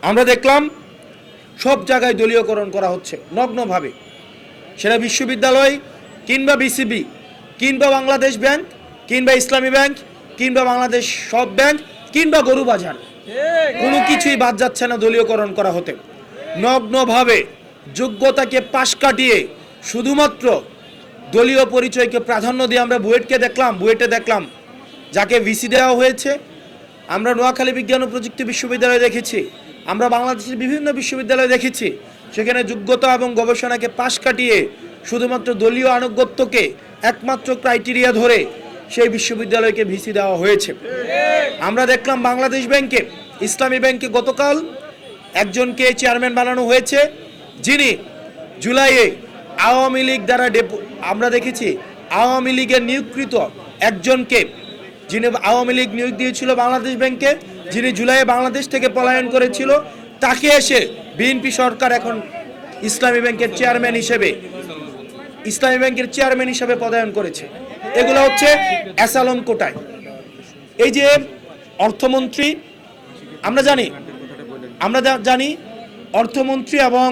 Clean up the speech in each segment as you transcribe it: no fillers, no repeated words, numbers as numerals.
আমরা দেখলাম সব জায়গায় দলীয়করণ করা হচ্ছে নগ্নভাবে, সেটা বিশ্ববিদ্যালয় কিংবা বিসিবি কিংবা বাংলাদেশ ব্যাংক কিংবা ইসলামী ব্যাংক কিংবা বাংলাদেশ সব ব্যাংক কিংবা গরু বাজার, কোনো কিছুই বাদ যাচ্ছে না দলীয়করণ করা হতে। নগ্নভাবে যোগ্যতাকে পাশ কাটিয়ে শুধুমাত্র দলীয় পরিচয়কে প্রাধান্য দিয়ে আমরা বুয়েটে দেখলাম যাকে ভিসি দেওয়া হয়েছে। আমরা নোয়াখালী বিজ্ঞান ও প্রযুক্তি বিশ্ববিদ্যালয়ে দেখেছি, আমরা বাংলাদেশের বিভিন্ন বিশ্ববিদ্যালয়ে দেখেছি, সেখানে যোগ্যতা এবং গবেষণাকে পাশ কাটিয়ে শুধুমাত্র দলীয় আনুগত্যকে একমাত্র ক্রাইটেরিয়া ধরে সেই বিশ্ববিদ্যালয়কে ভিসি দেওয়া হয়েছে। আমরা দেখলাম বাংলাদেশ ব্যাংকে, ইসলামী ব্যাংকে গতকাল একজনকে চেয়ারম্যান বানানো হয়েছে, যিনি জুলাইয়ে আওয়ামী লীগ দ্বারা আমরা দেখেছি আওয়ামী লীগের নিয়োগকৃত একজনকে, যিনি আওয়ামী লীগ নিয়োগ দিয়েছিল বাংলাদেশ ব্যাংকে, যিনি জুলাইয়ে বাংলাদেশ থেকে পলায়ন করেছিল, তাকে এসে বিএনপি সরকার এখন ইসলামী ব্যাংকের চেয়ারম্যান হিসেবে পদায়ন করেছে। এগুলো হচ্ছে অ্যাসালম কোটায়। এই যে অর্থমন্ত্রী, আমরা জানি অর্থমন্ত্রী এবং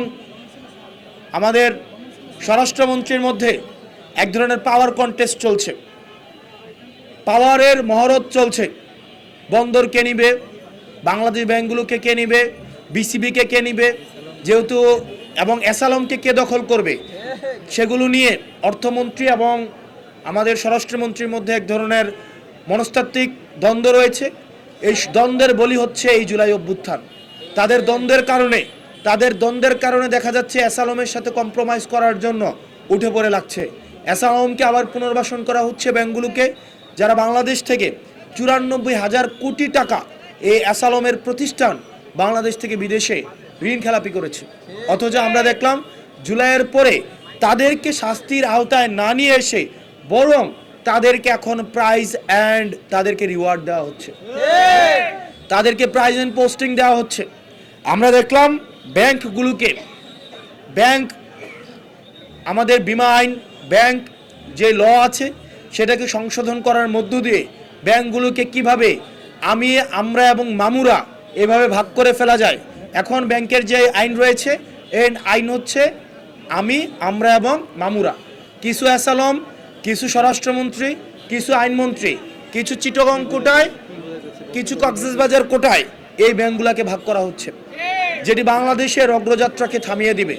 আমাদের স্বরাষ্ট্রমন্ত্রীর মধ্যে এক ধরনের পাওয়ার কন্টেস্ট চলছে, পাওয়ারের মহরত চলছে। বন্দর কে নিবে, বাংলাদেশ ব্যাংকগুলোকে কে নিবে, বিসিবিকে কে নিবে, যেহেতু এবং অ্যাসালমকে কে দখল করবে, সেগুলো নিয়ে অর্থমন্ত্রী এবং আমাদের স্বরাষ্ট্রমন্ত্রীর মধ্যে এক ধরনের মনস্তাত্ত্বিক দ্বন্দ্ব রয়েছে। এই দ্বন্দ্বের বলি হচ্ছে এই জুলাই অভ্যুত্থান। তাদের দ্বন্দ্বের কারণে দেখা যাচ্ছে অ্যাসালমের সাথে কম্প্রোমাইজ করার জন্য উঠে পড়ে লাগছে। অ্যাসালমকে আবার পুনর্বাসন করা হচ্ছে ব্যাংকগুলোকে, যারা বাংলাদেশ থেকে 94,000 কোটি টাকা এই অ্যাসালমের প্রতিষ্ঠান বাংলাদেশ থেকে বিদেশে ঋণ খেলাপি করেছে। অথচ আমরা দেখলাম জুলাইয়ের পরে তাদেরকে শাস্তির আওতায় না নিয়ে এসে বরং তাদেরকে এখন প্রাইজ অ্যান্ড তাদেরকে রিওয়ার্ড দেওয়া হচ্ছে, তাদেরকে প্রাইজ অ্যান্ড পোস্টিং দেওয়া হচ্ছে। আমরা দেখলাম ব্যাংক আমাদের বিমা আইন, ব্যাংক যে ল আছে সেটাকে সংশোধন করার মধ্য দিয়ে ব্যাংকগুলোকে কিভাবে আমরা এবং মামুরা এভাবে ভাগ করে ফেলা যায়। এখন ব্যাংকের যে আইন রয়েছে, এই আইন হচ্ছে আমরা এবং মামুরা। কিছু অ্যাসালম, কিছু স্বরাষ্ট্রমন্ত্রী, কিছু আইনমন্ত্রী, কিছু চিটাগং কোটায়, কিছু কক্সবাজার কোটায় এই ব্যাংকগুলোকে ভাগ করা হচ্ছে, যেটি বাংলাদেশের অগ্রযাত্রাকে থামিয়ে দিবে।